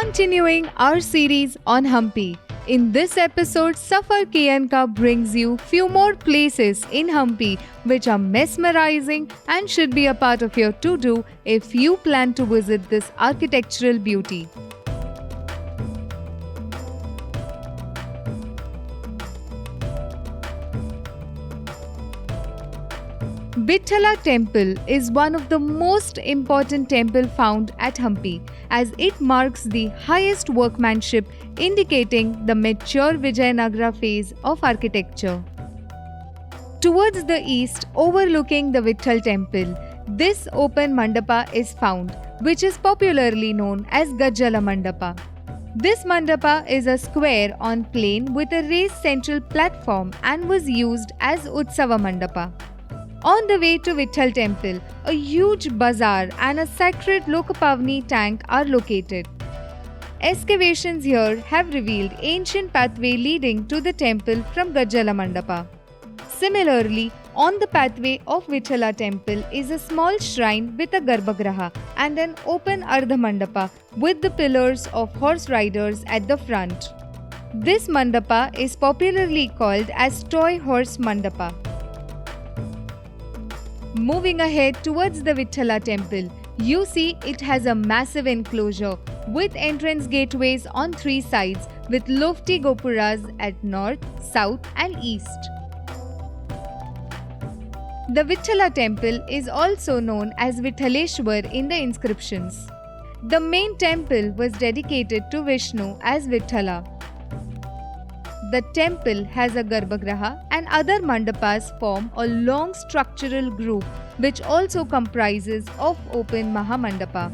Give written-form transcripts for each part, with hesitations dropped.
Continuing our series on Hampi. In this episode, Safar Kiyanka brings you few more places in Hampi which are mesmerizing and should be a part of your to-do if you plan to visit this architectural beauty. Vithala Temple is one of the most important temple found at Hampi, as it marks the highest workmanship, indicating the mature Vijayanagara phase of architecture. Towards the east, overlooking the Vitthal Temple, this open mandapa is found, which is popularly known as Gajjala Mandapa. This mandapa is a square on plain with a raised central platform and was used as Utsava Mandapa. On the way to Vitthal Temple, a huge bazaar and a sacred Lokapavani tank are located. Excavations here have revealed ancient pathway leading to the temple from Gajjala Mandapa. Similarly, on the pathway of Vithala Temple is a small shrine with a Garbhagriha and an open Ardha Mandapa with the pillars of horse riders at the front. This mandapa is popularly called as Toy Horse Mandapa. Moving ahead towards the Vithala Temple, you see it has a massive enclosure with entrance gateways on three sides with lofty gopuras at north, south and east. The Vithala Temple is also known as Vithaleshwar in the inscriptions. The main temple was dedicated to Vishnu as Vithala. The temple has a Garbhagriha and other mandapas form a long structural group which also comprises of open Mahamandapa.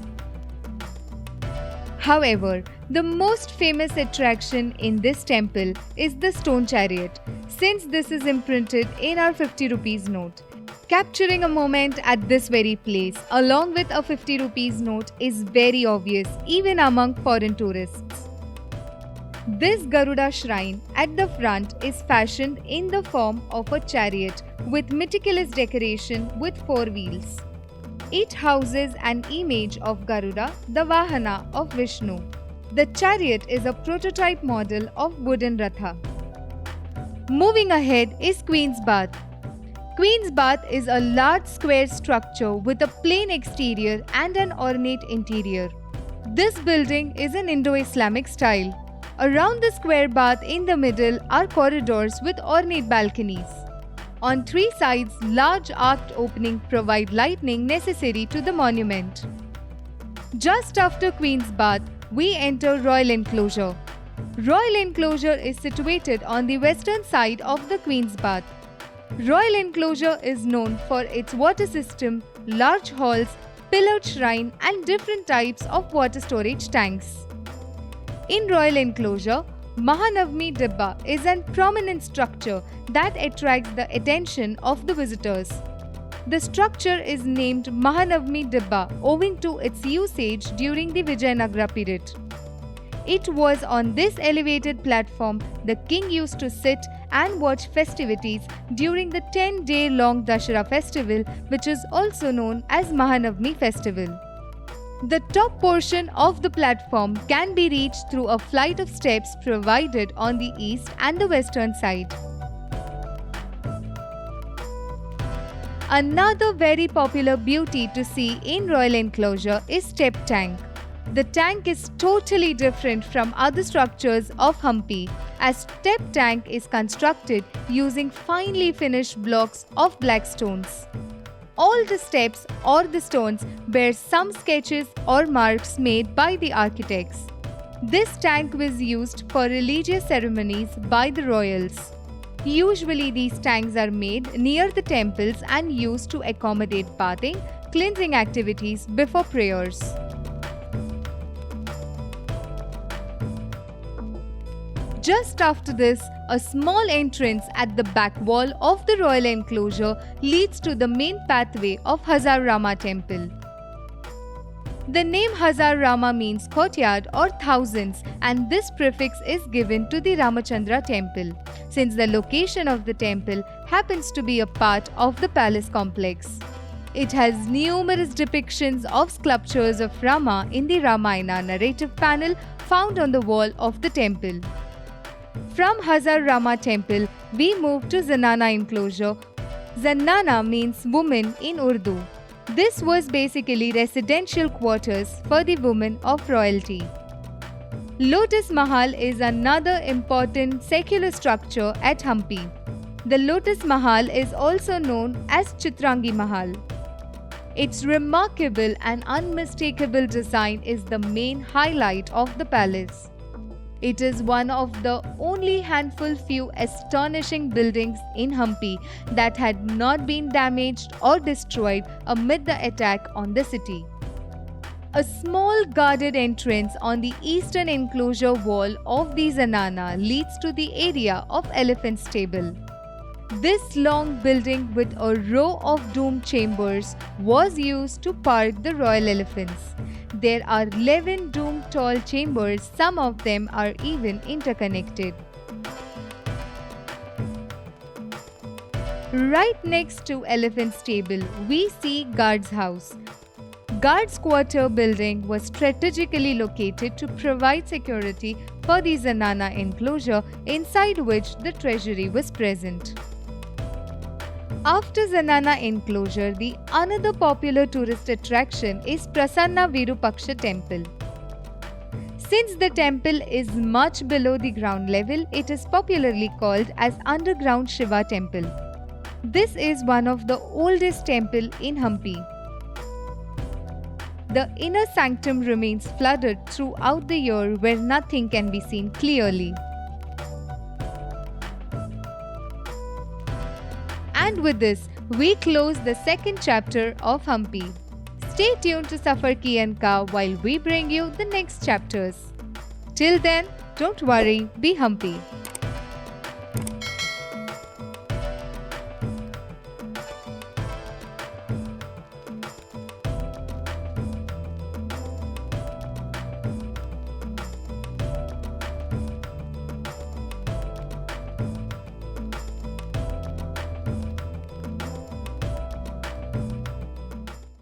However, the most famous attraction in this temple is the stone chariot, since this is imprinted in our 50 rupees note. Capturing a moment at this very place along with a 50 rupees note is very obvious even among foreign tourists. This Garuda shrine at the front is fashioned in the form of a chariot with meticulous decoration with four wheels. It houses an image of Garuda, the Vahana of Vishnu. The chariot is a prototype model of wooden Ratha. Moving ahead is Queen's Bath. Queen's Bath is a large square structure with a plain exterior and an ornate interior. This building is in Indo-Islamic style. Around the square bath in the middle are corridors with ornate balconies. On three sides, large arched openings provide lighting necessary to the monument. Just after Queen's Bath, we enter Royal Enclosure. Royal Enclosure is situated on the western side of the Queen's Bath. Royal Enclosure is known for its water system, large halls, pillared shrine and different types of water storage tanks. In Royal Enclosure, Mahanavami Dibba is a prominent structure that attracts the attention of the visitors. The structure is named Mahanavami Dibba owing to its usage during the Vijayanagara period. It was on this elevated platform the king used to sit and watch festivities during the 10-day-long Dashera festival, which is also known as Mahanavami festival. The top portion of the platform can be reached through a flight of steps provided on the east and the western side. Another very popular beauty to see in Royal Enclosure is Step Tank. The tank is totally different from other structures of Hampi, as Step Tank is constructed using finely finished blocks of black stones. All the steps or the stones bear some sketches or marks made by the architects. This tank was used for religious ceremonies by the royals. Usually these tanks are made near the temples and used to accommodate bathing, cleansing activities before prayers. Just after this, a small entrance at the back wall of the Royal Enclosure leads to the main pathway of Hazar Rama Temple. The name Hazar Rama means courtyard or thousands, and this prefix is given to the Ramachandra Temple, since the location of the temple happens to be a part of the palace complex. It has numerous depictions of sculptures of Rama in the Ramayana narrative panel found on the wall of the temple. From Hazar Rama temple, we move to Zanana enclosure. Zanana means woman in Urdu. This was basically residential quarters for the women of royalty. Lotus Mahal is another important secular structure at Hampi. The Lotus Mahal is also known as Chitrangi Mahal. Its remarkable and unmistakable design is the main highlight of the palace. It is one of the only handful few astonishing buildings in Hampi that had not been damaged or destroyed amid the attack on the city. A small guarded entrance on the eastern enclosure wall of the Zanana leads to the area of Elephant Stable. This long building with a row of domed chambers was used to park the royal elephants. There are 11 domed tall chambers, some of them are even interconnected. Right next to Elephant Stable, we see Guards House. Guards Quarter building was strategically located to provide security for the Zanana enclosure, inside which the treasury was present. After Zanana enclosure, the another popular tourist attraction is Prasanna Virupaksha temple. Since the temple is much below the ground level, it is popularly called as underground Shiva temple. This is one of the oldest temple in Hampi. The inner sanctum remains flooded throughout the year where nothing can be seen clearly. And with this, we close the second chapter of Hampi. Stay tuned to Safar Ki Anka while we bring you the next chapters. Till then, don't worry, be Hampi.